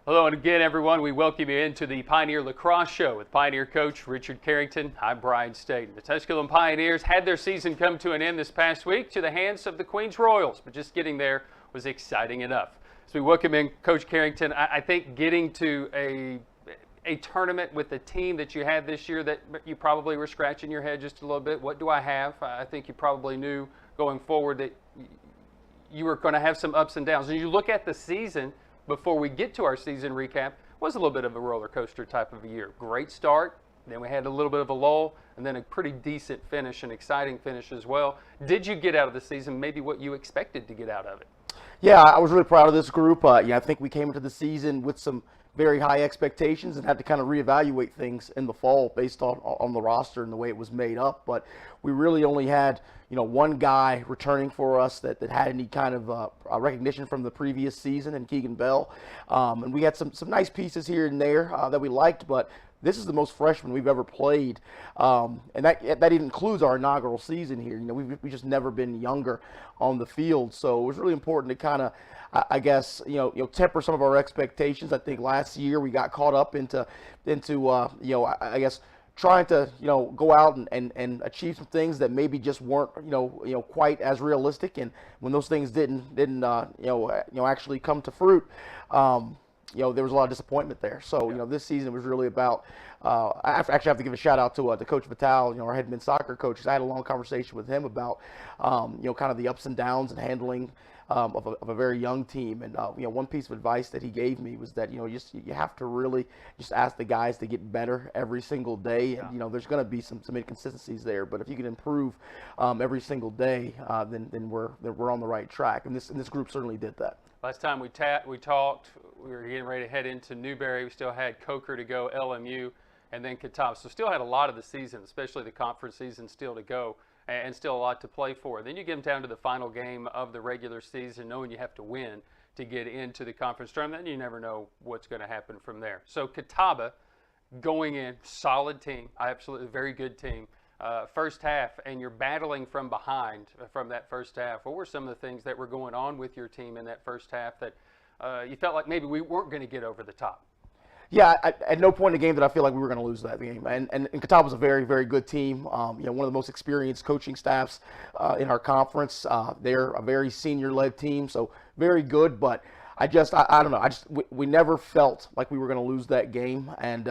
Hello, and again, everyone, we welcome you into the Pioneer Lacrosse Show with Pioneer coach Richard Carrington. I'm Brian Staten. The Tusculum Pioneers had their season come to an end this past week to the hands of the Queens Royals, but just getting there was exciting enough. As we welcome in Coach Carrington, I think getting to a tournament with the team that you had this year that you probably were scratching your head just a little bit. What do I have? I think you probably knew going forward that you were going to have some ups and downs. And you look at the season before we get to our season recap, it was a little bit of a roller coaster type of a year. Great start, then we had a little bit of a lull, and then a pretty decent finish, an exciting finish as well. Did you get out of the season maybe what you expected to get out of it? Yeah, I was really proud of this group. I think we came into the season with some very high expectations and had to kind of reevaluate things in the fall based on the roster and the way it was made up. But we really only had one guy returning for us that had any kind of recognition from the previous season, and Keegan Bell. And we had some nice pieces here and there that we liked, but this is the most freshman we've ever played, and that includes our inaugural season here. We've just never been younger on the field, so it was really important to kind of, I guess, temper some of our expectations. I think last year we got caught up into I guess trying to go out and achieve some things that maybe just weren't quite as realistic, and when those things didn't actually come to fruit. There was a lot of disappointment there. So, this season was really about, I actually have to give a shout out to Coach Vital, our head men's soccer coach, because I had a long conversation with him about, kind of the ups and downs and handling of a very young team. And, one piece of advice that he gave me was that, you have to really just ask the guys to get better every single day. And, there's going to be some inconsistencies there, but if you can improve every single day, then we're on the right track. And this group certainly did that. Last time we talked, we were getting ready to head into Newberry. We still had Coker to go, LMU, and then Catawba. So still had a lot of the season, especially the conference season, still to go, and still a lot to play for. Then you get them down to the final game of the regular season, knowing you have to win to get into the conference tournament, and you never know what's going to happen from there. So Catawba going in, solid team, absolutely very good team. First half, and you're battling from behind from that first half. What were some of the things that were going on with your team in that first half that you felt like maybe we weren't going to get over the top? Yeah, at no point in the game did I feel like we were going to lose that game. And Catawba was a very, very good team. One of the most experienced coaching staffs in our conference. They're a very senior-led team, so very good. But I don't know. We never felt like we were going to lose that game. And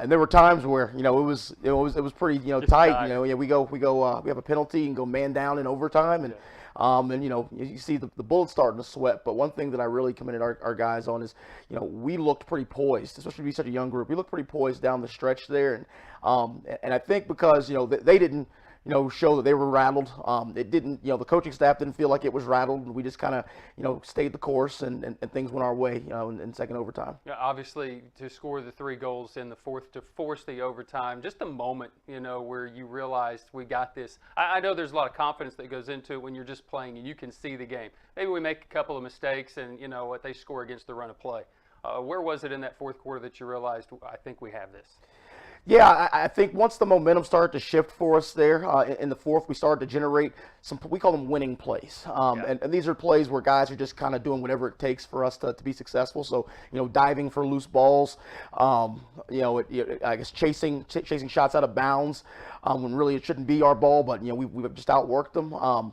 there were times where it was pretty tight. We have a penalty and go man down in overtime, and you see the bullets starting to sweat. But one thing that I really commended our guys on is we looked pretty poised, especially to be such a young group. We looked pretty poised down the stretch there, and I think because they didn't show that they were rattled. It didn't, the coaching staff didn't feel like it was rattled. We just kind of, stayed the course, and things went our way, in second overtime. Yeah, obviously, to score the 3 goals in the fourth to force the overtime, just a moment, where you realized we got this. I know there's a lot of confidence that goes into it when you're just playing and you can see the game. Maybe we make a couple of mistakes and, what they score against the run of play. Where was it in that fourth quarter that you realized, I think we have this? Yeah, I think once the momentum started to shift for us there in the fourth, we started to generate some, we call them winning plays. And these are plays where guys are just kind of doing whatever it takes for us to be successful. So, diving for loose balls, I guess chasing shots out of bounds when really it shouldn't be our ball, but, we've just outworked them.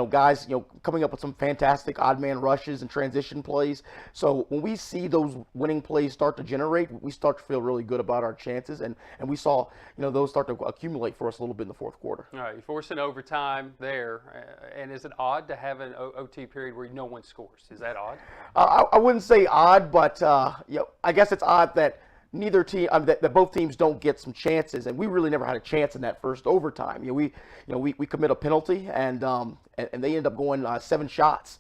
Guys, coming up with some fantastic odd man rushes and transition plays. So when we see those winning plays start to generate, we start to feel really good about our chances. And we saw, those start to accumulate for us a little bit in the fourth quarter. All right, you force an overtime there. And is it odd to have an OT period where no one scores? Is that odd? I wouldn't say odd, but, I guess it's odd that neither team, that both teams don't get some chances, and we really never had a chance in that first overtime. We commit a penalty, and they end up going 7 shots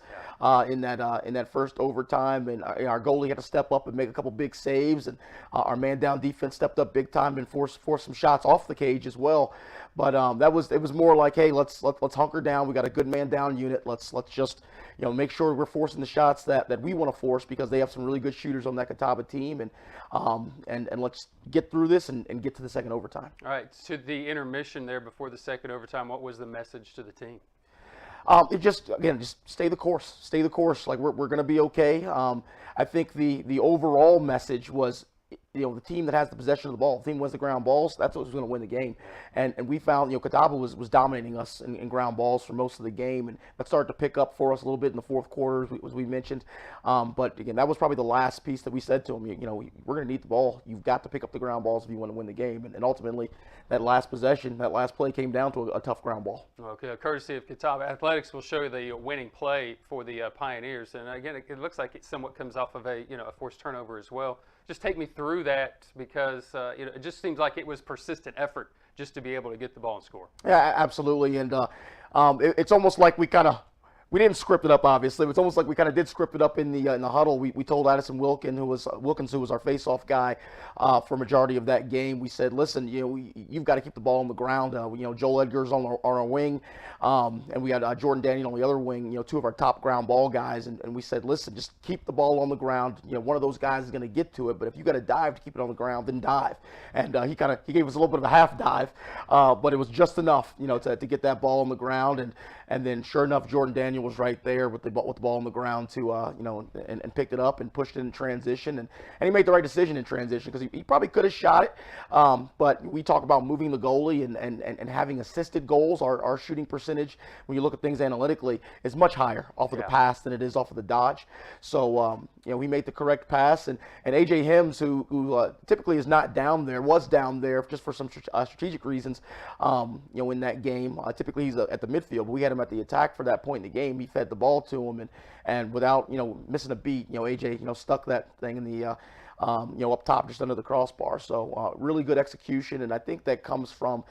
in that first overtime, and our goalie had to step up and make a couple big saves, and our man down defense stepped up big time and forced some shots off the cage as well. But it was more like, hey, let's hunker down. We got a good man down unit. Let's just make sure we're forcing the shots that we want to force, because they have some really good shooters on that Catawba team, and let's get through this and get to the second overtime. All right, to the intermission there before the second overtime, what was the message to the team? It just stay the course. Stay the course. Like we're going to be okay. I think the overall message was, the team that has the possession of the ball, the team wins the ground balls, that's what's going to win the game. And we found, Catawba was dominating us in ground balls for most of the game, and that started to pick up for us a little bit in the fourth quarter, as we mentioned. But again, that was probably the last piece that we said to them. We're going to need the ball. You've got to pick up the ground balls if you want to win the game. And ultimately, that last possession, that last play came down to a tough ground ball. Okay, courtesy of Catawba Athletics, will show you the winning play for the Pioneers. And again, it looks like it somewhat comes off of a forced turnover as well. Just take me through that, because it just seems like it was persistent effort just to be able to get the ball and score. Yeah, absolutely. And it's almost like we didn't script it up, obviously. It's almost like we kind of did script it up in the huddle. We told Addison Wilkins, who was our face-off guy for a majority of that game. We said, listen, you've got to keep the ball on the ground. Joel Edgar's on our wing, and we had Jordan Daniel on the other wing. Two of our top ground ball guys, and we said, listen, just keep the ball on the ground. One of those guys is going to get to it, but if you got to dive to keep it on the ground, then dive. And he gave us a little bit of a half dive, but it was just enough, to get that ball on the ground. And then sure enough, Jordan Daniel was right there with the ball on the ground to and picked it up and pushed it in transition, and he made the right decision in transition, because he probably could have shot it, but we talk about moving the goalie and having assisted goals. Our shooting percentage, when you look at things analytically, is much higher off of the pass than it is off of the dodge. So we made the correct pass, and AJ Hims, who typically is not down there, was down there just for some strategic reasons, in that game. Typically he's at the midfield, but we had him at the attack for that point in the game. He fed the ball to him, and without missing a beat, AJ stuck that thing in the up top just under the crossbar. So really good execution, and I think that comes from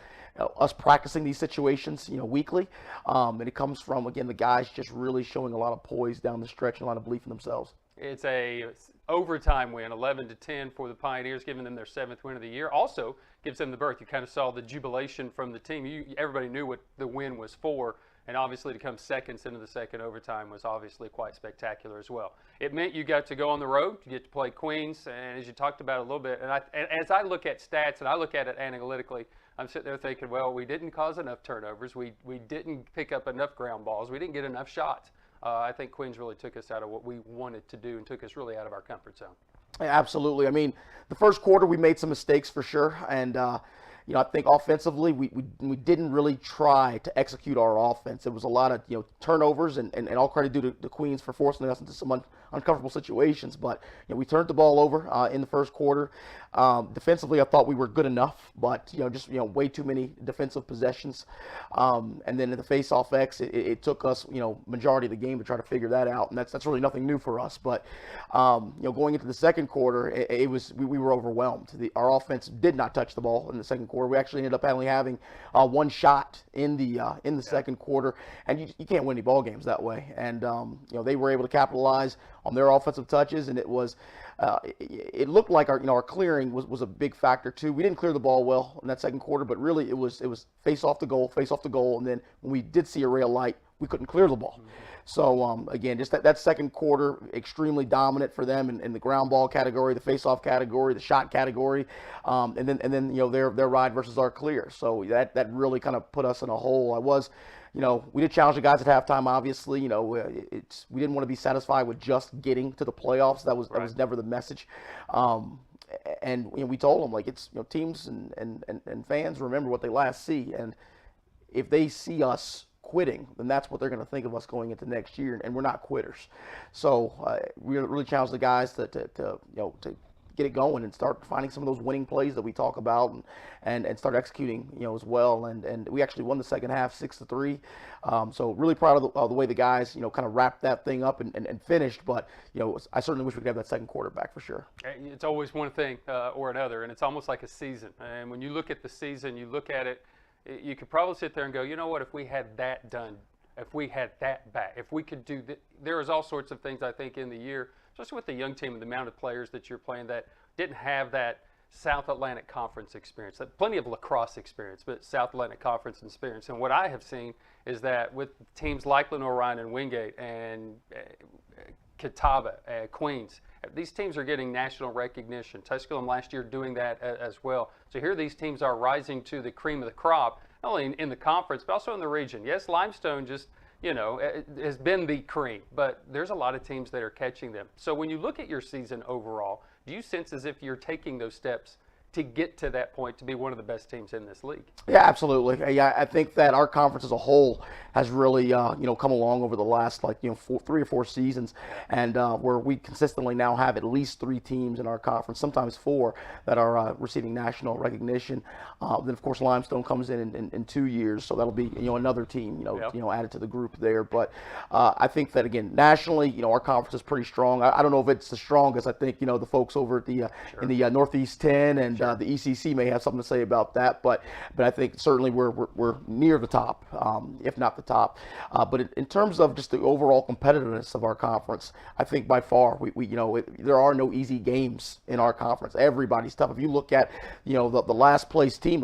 us practicing these situations weekly, and it comes from, again, the guys just really showing a lot of poise down the stretch and a lot of belief in themselves. It's a overtime win, 11-10 for the Pioneers, giving them their 7th win of the year. Also gives them the berth. You kind of saw the jubilation from the team. Everybody knew what the win was for. And obviously to come seconds into the second overtime was obviously quite spectacular as well. It meant you got to go on the road, you get to play Queens, and as you talked about a little bit, and as I look at stats and I look at it analytically, I'm sitting there thinking, well, we didn't cause enough turnovers, we didn't pick up enough ground balls, we didn't get enough shots. I think Queens really took us out of what we wanted to do and took us really out of our comfort zone. Yeah, absolutely. I mean, the first quarter we made some mistakes for sure, and I think offensively we didn't really try to execute our offense. It was a lot of turnovers, and all credit due to the Queens for forcing us into some uncomfortable situations. But we turned the ball over in the first quarter. Defensively, I thought we were good enough, but just way too many defensive possessions. And then in the face-off X, it took us majority of the game to try to figure that out, and that's really nothing new for us. But going into the second quarter, we were overwhelmed. Our offense did not touch the ball in the second quarter. We actually ended up only having one shot in the second quarter, and you can't win any ball games that way. And they were able to capitalize on their offensive touches, and it looked like our clearing was a big factor too. We didn't clear the ball well in that second quarter, but really it was face off the goal, and then when we did see a ray of light, we couldn't clear the ball. Mm-hmm. So again, just that second quarter, extremely dominant for them in the ground ball category, the face-off category, the shot category, and then their ride versus our clear. So that really kind of put us in a hole. We did challenge the guys at halftime. Obviously, we didn't want to be satisfied with just getting to the playoffs. That was never the message. And we told them, like, it's teams and fans remember what they last see, and if they see us quitting, then that's what they're going to think of us going into next year, and we're not quitters. So we really challenged the guys to get it going and start finding some of those winning plays that we talk about, and start executing as well. And we actually won the second half 6-3. So really proud of the way the guys kind of wrapped that thing up and finished. But I certainly wish we could have that second quarter back for sure. It's always one thing or another, and it's almost like a season. And when you look at the season, you look at it, you could probably sit there and go, you know what, if we had that done, if we had that back, if we could do that. There is all sorts of things, I think, in the year, especially with the young team and the amount of players that you're playing that didn't have that South Atlantic Conference experience, plenty of lacrosse experience, but South Atlantic Conference experience. And what I have seen is that with teams like Lenoir-Rhyne and Wingate and Catawba, Queens, these teams are getting national recognition. Tusculum last year doing that as well. So here these teams are rising to the cream of the crop, not only in the conference, but also in the region. Yes, Limestone just has been the cream, but there's a lot of teams that are catching them. So when you look at your season overall, do you sense as if you're taking those steps to get to that point to be one of the best teams in this league? Yeah, absolutely. Yeah, I think that our conference as a whole has really, come along over the last 3 or 4 seasons, and where we consistently now have at least 3 teams in our conference, sometimes 4, that are receiving national recognition. Then of course Limestone comes in 2 years, so that'll be another team added to the group there. But I think that again nationally, our conference is pretty strong. I don't know if it's the strongest. I think the folks over at the in the Northeast 10 and the ECC may have something to say about that, but I think certainly we're near the top, if not the top. But in terms of just the overall competitiveness of our conference, I think by far there are no easy games in our conference. Everybody's tough. If you look at the last place team,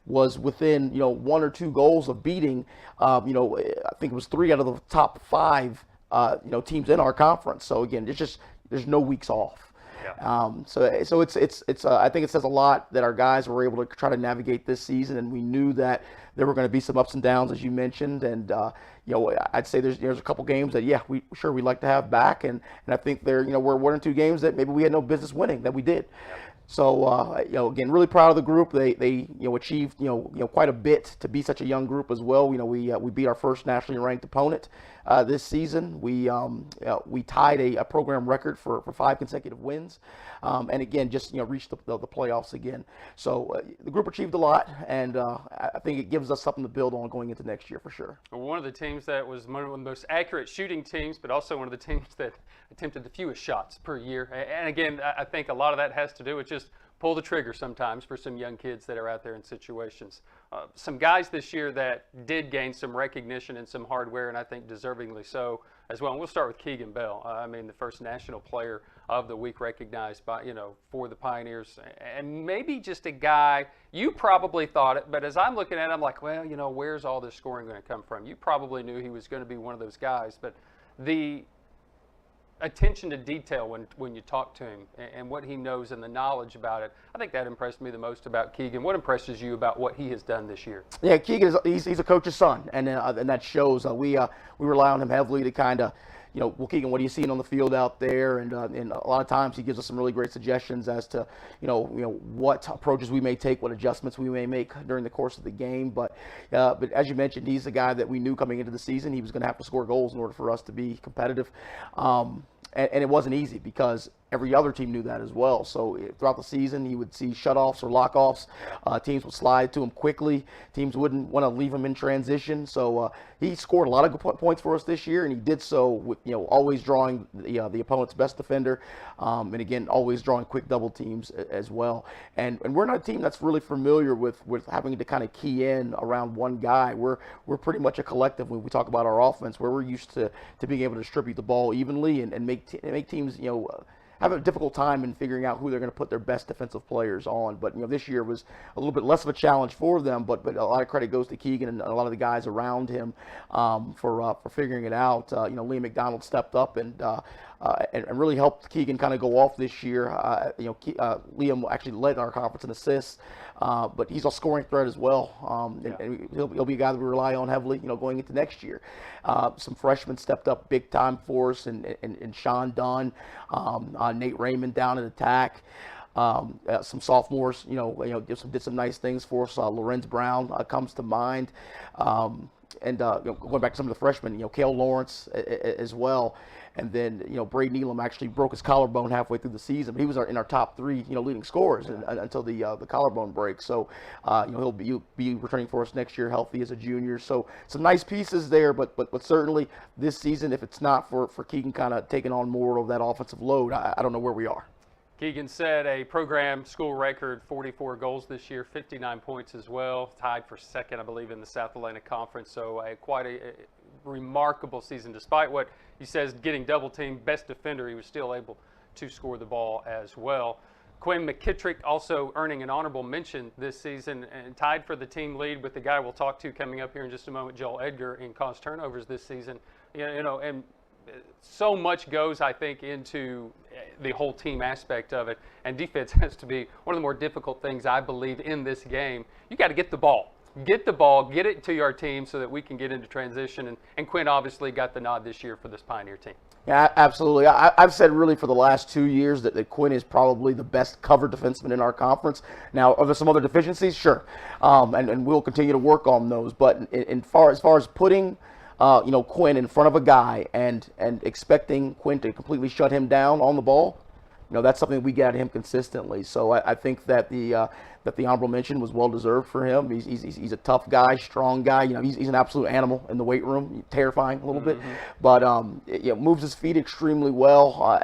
was within 1 or 2 goals of beating I think it was 3 out of the top 5 teams in our conference. So again, there's no weeks off. So it's I think it says a lot that our guys were able to try to navigate this season, and we knew that there were going to be some ups and downs, as you mentioned, and I'd say there's a couple games that we'd like to have back, and I think we're 1 or 2 games that maybe we had no business winning that we did. So again, really proud of the group. They achieved quite a bit to be such a young group as well. We beat our first nationally ranked opponent this season. We tied a program record for 5 consecutive wins, and again just reached the playoffs again. So the group achieved a lot, and I think it gives us something to build on going into next year for sure. One of the teams that was one of the most accurate shooting teams, but also one of the teams that attempted the fewest shots per year. And again, I think a lot of that has to do with just pull the trigger sometimes for some young kids that are out there in situations. Some guys this year that did gain some recognition and some hardware, and I think deservingly so as well. And we'll start with Keegan Bell. The first national player of the week recognized by, for the Pioneers. And maybe just a guy, you probably thought it, but as I'm looking at it, I'm like, well, where's all this scoring going to come from? You probably knew he was going to be one of those guys, but the attention to detail when you talk to him and what he knows and the knowledge about it, I think that impressed me the most about Keegan. What impresses you about what he has done this year? Yeah, Keegan he's a coach's son, and that shows. We rely on him heavily to kind of, well, Keegan, what are you seeing on the field out there? And a lot of times he gives us some really great suggestions as to, what approaches we may take, what adjustments we may make during the course of the game. But as you mentioned, he's the guy that we knew coming into the season he was going to have to score goals in order for us to be competitive. And it wasn't easy because every other team knew that as well. So throughout the season, he would see shutoffs or lockoffs. Teams would slide to him quickly. Teams wouldn't want to leave him in transition. So he scored a lot of good points for us this year, and he did so with always drawing the opponent's best defender, and again always drawing quick double teams as well. And we're not a team that's really familiar with having to kind of key in around one guy. We're pretty much a collective when we talk about our offense, where we're used to being able to distribute the ball evenly and make teams have a difficult time in figuring out who they're going to put their best defensive players on. But this year was a little bit less of a challenge for them. But a lot of credit goes to Keegan and a lot of the guys around him for figuring it out. Liam McDonald stepped up and really helped Keegan kind of go off this year. Liam actually led our conference in assists, but he's a scoring threat as well. And he'll be a guy that we rely on heavily, going into next year. Some freshmen stepped up big time for us, and Sean Dunn, Nate Raymond down at attack. Some sophomores, did some nice things for us. Lorenz Brown comes to mind. And going back to some of the freshmen, Cale Lawrence as well. And then, Brady Neelam actually broke his collarbone halfway through the season, but he was in our top 3, leading scorers until the collarbone break. So, he'll be returning for us next year, healthy as a junior. So, some nice pieces there, but certainly this season, if it's not for Keegan kind of taking on more of that offensive load, I don't know where we are. Keegan set a program school record 44 goals this year, 59 points as well, tied for second, I believe, in the South Atlantic Conference. So quite a remarkable season. Despite what he says, getting double teamed, best defender, he was still able to score the ball as well. Quinn McKittrick also earning an honorable mention this season and tied for the team lead with the guy we'll talk to coming up here in just a moment, Joel Edgar, in caused turnovers this season. And so much goes, I think, into the whole team aspect of it, and defense has to be one of the more difficult things, I believe, in this game. You got to get the ball get the ball, get it to our team so that we can get into transition. And Quinn obviously got the nod this year for this Pioneer team. Yeah, absolutely. I've said really for the last 2 years that Quinn is probably the best cover defenseman in our conference. Now, are there some other deficiencies? Sure. And we'll continue to work on those. But as far as putting Quinn in front of a guy and expecting Quinn to completely shut him down on the ball, that's something we get at him consistently. So I think that the honorable mention was well deserved for him. He's a tough guy, strong guy. He's an absolute animal in the weight room, terrifying a little bit, but moves his feet extremely well.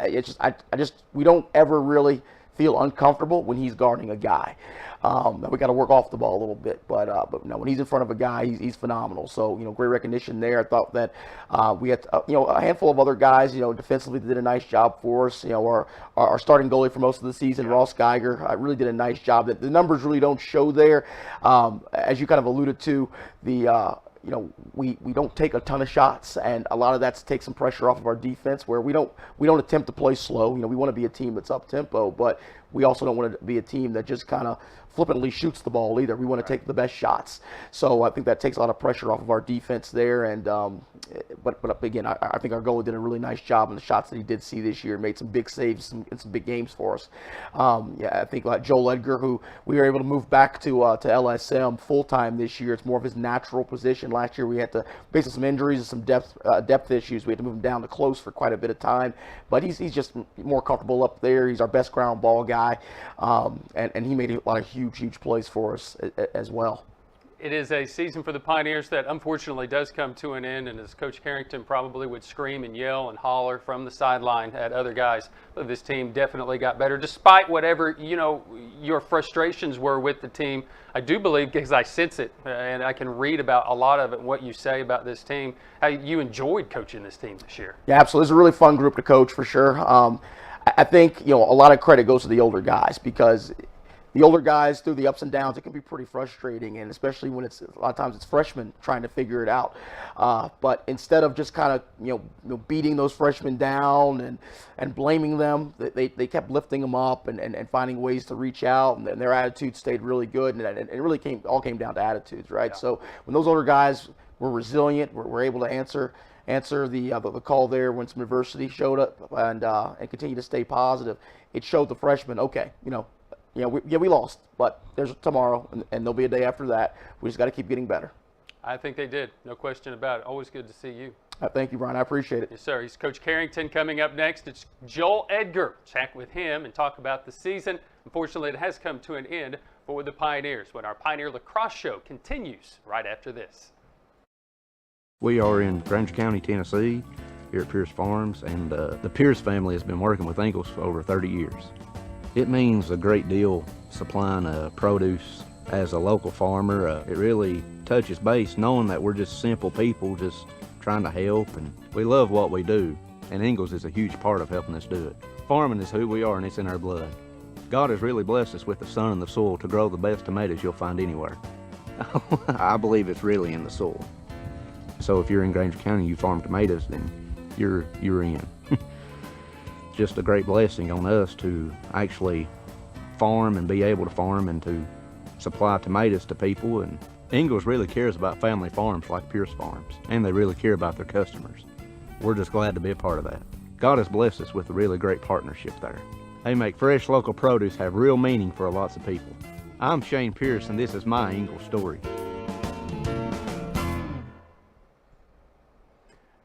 We don't ever really feel uncomfortable when he's guarding a guy. We got to work off the ball a little bit, but no, when he's in front of a guy, he's phenomenal. So great recognition there. I thought that we had a handful of other guys defensively that did a nice job for us. Our starting goalie for most of the season, Ross Geiger, really did a nice job. That the numbers really don't show there, as you kind of alluded to. We don't take a ton of shots, and a lot of that's take some pressure off of our defense, where we don't attempt to play slow. We want to be a team that's up tempo, but we also don't want to be a team that just kind of flippantly shoots the ball either. We want to take the best shots. So I think that takes a lot of pressure off of our defense there. And but again, I think our goalie did a really nice job in the shots that he did see this year. Made some big saves in some big games for us. I think like Joel Edgar, who we were able to move back to LSM full time this year. It's more of his natural position. Last year we had to, based on some injuries and some depth issues, we had to move him down to close for quite a bit of time. But he's just more comfortable up there. He's our best ground ball guy, and he made a lot of huge plays for us as well. It is a season for the Pioneers that unfortunately does come to an end, and as Coach Carrington probably would scream and yell and holler from the sideline at other guys, but this team definitely got better despite whatever your frustrations were with the team. I do believe, because I sense it and I can read about a lot of it, what you say about this team, how you enjoyed coaching this team this year. Yeah, absolutely. It's a really fun group to coach for sure. I think a lot of credit goes to the older guys, because the older guys, through the ups and downs, it can be pretty frustrating, and especially when a lot of times it's freshmen trying to figure it out. But instead of just kind of beating those freshmen down and blaming them, they kept lifting them up and finding ways to reach out, and their attitude stayed really good, and it really all came down to attitudes, right? Yeah. So when those older guys were resilient, were able to answer the call there when some adversity showed up, and continue to stay positive, it showed the freshmen, okay, we lost, but there's tomorrow, and there'll be a day after that. We just got to keep getting better. I think they did. No question about it. Always good to see you. Thank you, Brian. I appreciate it. Yes, sir. He's Coach Carrington. Coming up next, it's Joel Edgar. Chat with him and talk about the season. Unfortunately, it has come to an end for the Pioneers when our Pioneer Lacrosse show continues right after this. We are in Granger County, Tennessee, here at Pierce Farms, and the Pierce family has been working with Ingalls for over 30 years. It means a great deal supplying produce as a local farmer. It really touches base knowing that we're just simple people just trying to help, and we love what we do, and Ingalls is a huge part of helping us do it. Farming is who we are, and it's in our blood. God has really blessed us with the sun and the soil to grow the best tomatoes you'll find anywhere. I believe it's really in the soil. So if you're in Granger County, you farm tomatoes, then you're in. Just a great blessing on us to actually farm and be able to farm and to supply tomatoes to people. And Ingalls really cares about family farms like Pierce Farms, and they really care about their customers. We're just glad to be a part of that. God has blessed us with a really great partnership there. They make fresh local produce have real meaning for lots of people. I'm Shane Pierce, and this is my Ingalls story.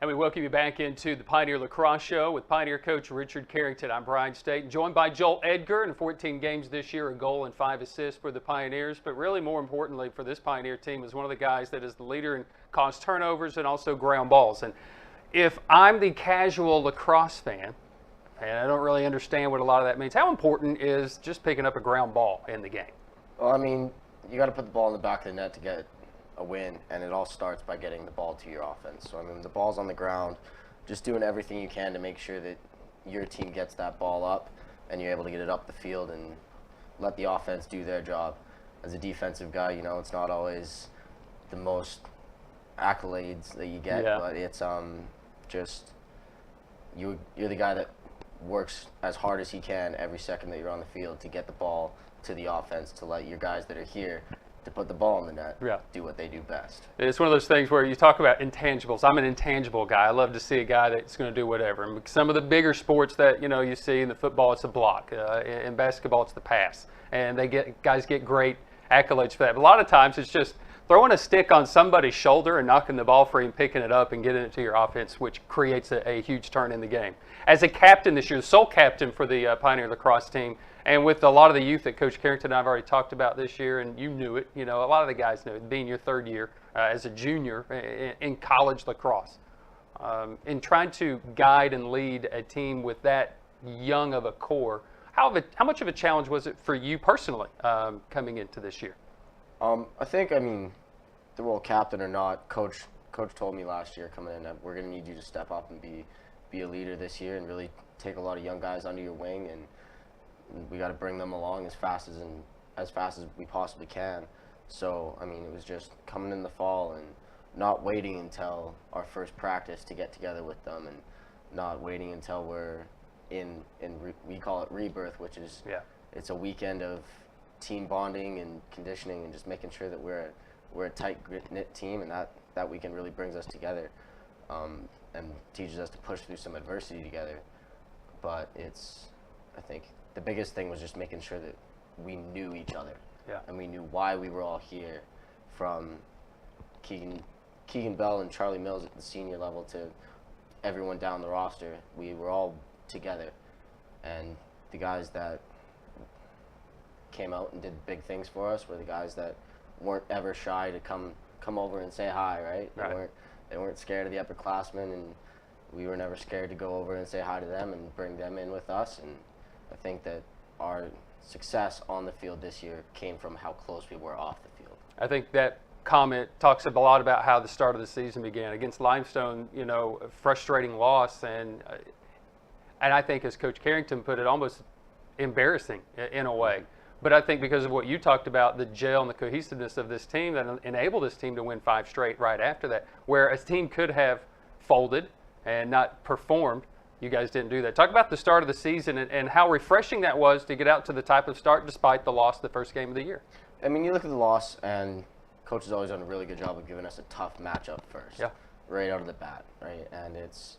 And we welcome you back into the Pioneer Lacrosse Show with Pioneer coach Richard Carrington. I'm Brian State, joined by Joel Edgar. In 14 games this year, a goal and 5 assists for the Pioneers. But really more importantly for this Pioneer team is one of the guys that is the leader in caused turnovers and also ground balls. And if I'm the casual lacrosse fan, and I don't really understand what a lot of that means, how important is just picking up a ground ball in the game? Well, I mean, you got to put the ball in the back of the net to get a win, and it all starts by getting the ball to your offense. So, I mean, the ball's on the ground, just doing everything you can to make sure that your team gets that ball up and you're able to get it up the field and let the offense do their job. As a defensive guy, it's not always the most accolades that you get, but it's just you're the guy that works as hard as he can every second that you're on the field to get the ball to the offense, to let your guys that are here to put the ball in the net, Yeah. do what they do best. It's one of those things where you talk about intangibles. I'm an intangible guy. I love to see a guy that's going to do whatever. And some of the bigger sports that you see in the football, it's a block. In basketball, it's the pass, and guys get great accolades for that. But a lot of times, it's just throwing a stick on somebody's shoulder and knocking the ball free and picking it up and getting it to your offense, which creates a huge turn in the game. As a captain this year, the sole captain for the Pioneer Lacrosse team, and with a lot of the youth that Coach Carrington and I have already talked about this year, and you knew it, a lot of the guys knew it, being your third year as a junior in college lacrosse. In trying to guide and lead a team with that young of a core, how much of a challenge was it for you personally coming into this year? I think, the role captain or not, Coach told me last year coming in that we're going to need you to step up and be a leader this year and really take a lot of young guys under your wing, and we got to bring them along as fast as we possibly can. So, it was just coming in the fall and not waiting until our first practice to get together with them, and not waiting until we're we call it rebirth, which is it's a weekend of team bonding and conditioning and just making sure that we're a tight knit team, and that weekend really brings us together and teaches us to push through some adversity together. But I think the biggest thing was just making sure that we knew each other, and we knew why we were all here, from Keegan Bell and Charlie Mills at the senior level to everyone down the roster. We were all together, and the guys that came out and did big things for us were the guys that weren't ever shy to come over and say hi, right? They weren't scared of the upperclassmen, and we were never scared to go over and say hi to them and bring them in with us. And I think that our success on the field this year came from how close we were off the field. I think that comment talks a lot about how the start of the season began against Limestone. A frustrating loss, and I think, as Coach Carrington put it, almost embarrassing in a way. But I think because of what you talked about, the gel and the cohesiveness of this team that enabled this team to win 5 straight right after that, where a team could have folded and not performed, you guys didn't do that. Talk about the start of the season and how refreshing that was to get out to the type of start despite the loss the first game of the year. You look at the loss, and Coach has always done a really good job of giving us a tough matchup first, right out of the bat, right? And it's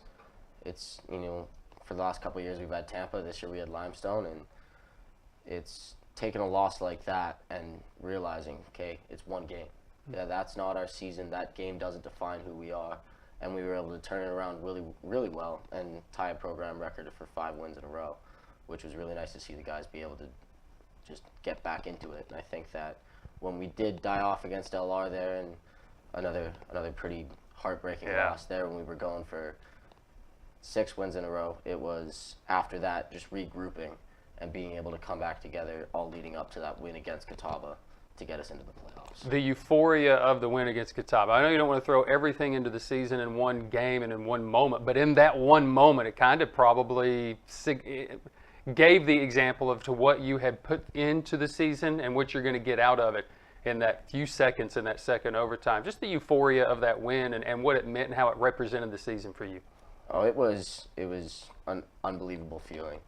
for the last couple of years we've had Tampa. This year we had Limestone, and it's taking a loss like that and realizing, okay, it's one game. Yeah, that's not our season. That game doesn't define who we are. And we were able to turn it around really, really well and tie a program record for 5 wins in a row, which was really nice to see the guys be able to just get back into it. And I think that when we did die off against LR there, and another pretty heartbreaking loss there when we were going for 6 wins in a row, it was after that just regrouping and being able to come back together, all leading up to that win against Catawba to get us into the playoffs. The euphoria of the win against Catawba. I know you don't want to throw everything into the season in one game and in one moment, but in that one moment, it kind of probably gave the example of to what you had put into the season and what you're going to get out of it in that few seconds in that second overtime. Just the euphoria of that win and what it meant and how it represented the season for you. Oh, it was an unbelievable feeling.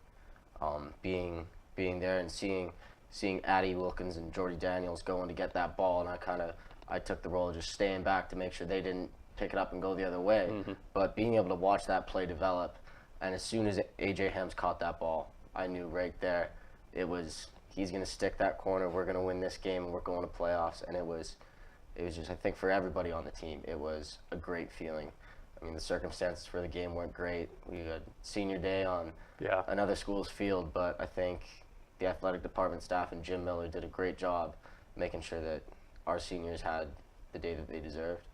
Being there and seeing Addie Wilkins and Jordy Daniels going to get that ball, and I took the role of just staying back to make sure they didn't pick it up and go the other way. But being able to watch that play develop, and as soon as AJ Hems caught that ball, I knew right there he's going to stick that corner, we're going to win this game, and we're going to playoffs. And it was just, I think for everybody on the team, it was a great feeling. The circumstances for the game weren't great. We had senior day on another school's field, but I think the athletic department staff and Jim Miller did a great job making sure that our seniors had the day that they deserved,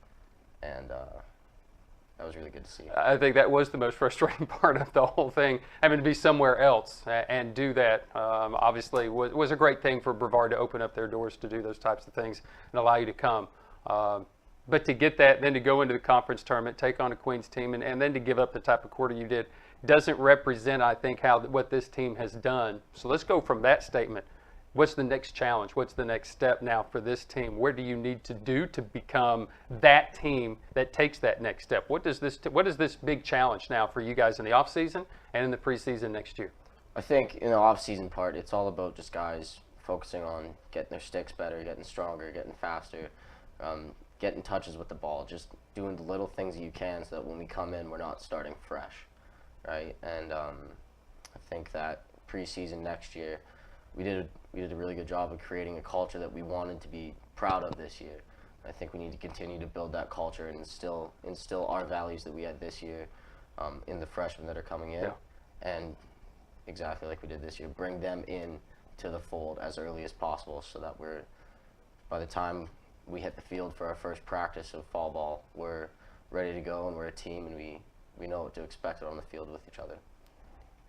and that was really good to see. I think that was the most frustrating part of the whole thing, having to be somewhere else and do that. Obviously, was a great thing for Brevard to open up their doors to do those types of things and allow you to come. But to get that, then to go into the conference tournament, take on a Queens team, and then to give up the type of quarter you did, doesn't represent, I think, what this team has done. So let's go from that statement. What's the next challenge? What's the next step now for this team? Where do you need to do to become that team that takes that next step? What is this big challenge now for you guys in the offseason and in the preseason next year? I think in the off-season part, it's all about just guys focusing on getting their sticks better, getting stronger, getting faster, getting touches with the ball, just doing the little things you can so that when we come in, we're not starting fresh, right? And I think that preseason next year, we did a really good job of creating a culture that we wanted to be proud of this year. I think we need to continue to build that culture and instill our values that we had this year in the freshmen that are coming in, and exactly like we did this year, bring them in to the fold as early as possible so that by the time we hit the field for our first practice of fall ball, we're ready to go and we're a team and we know what to expect on the field with each other.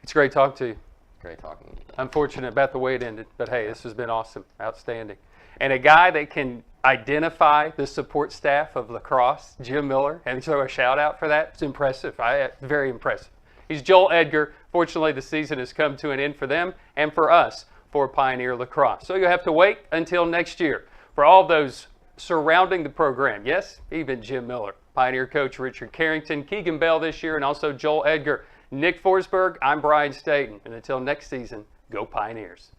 It's great talking to you. Great talking to you. Unfortunate about the way it ended, but hey, this has been awesome, outstanding. And a guy that can identify the support staff of Lacrosse, Jim Miller, and throw a shout out for that, it's impressive. Very impressive. He's Joel Edgar. Fortunately, the season has come to an end for them and for us for Pioneer Lacrosse. So you'll have to wait until next year for all those surrounding the program. Yes, even Jim Miller, Pioneer coach Richard Carrington, Keegan Bell this year, and also Joel Edgar. Nick Forsberg, I'm Brian Staten. And until next season, go Pioneers.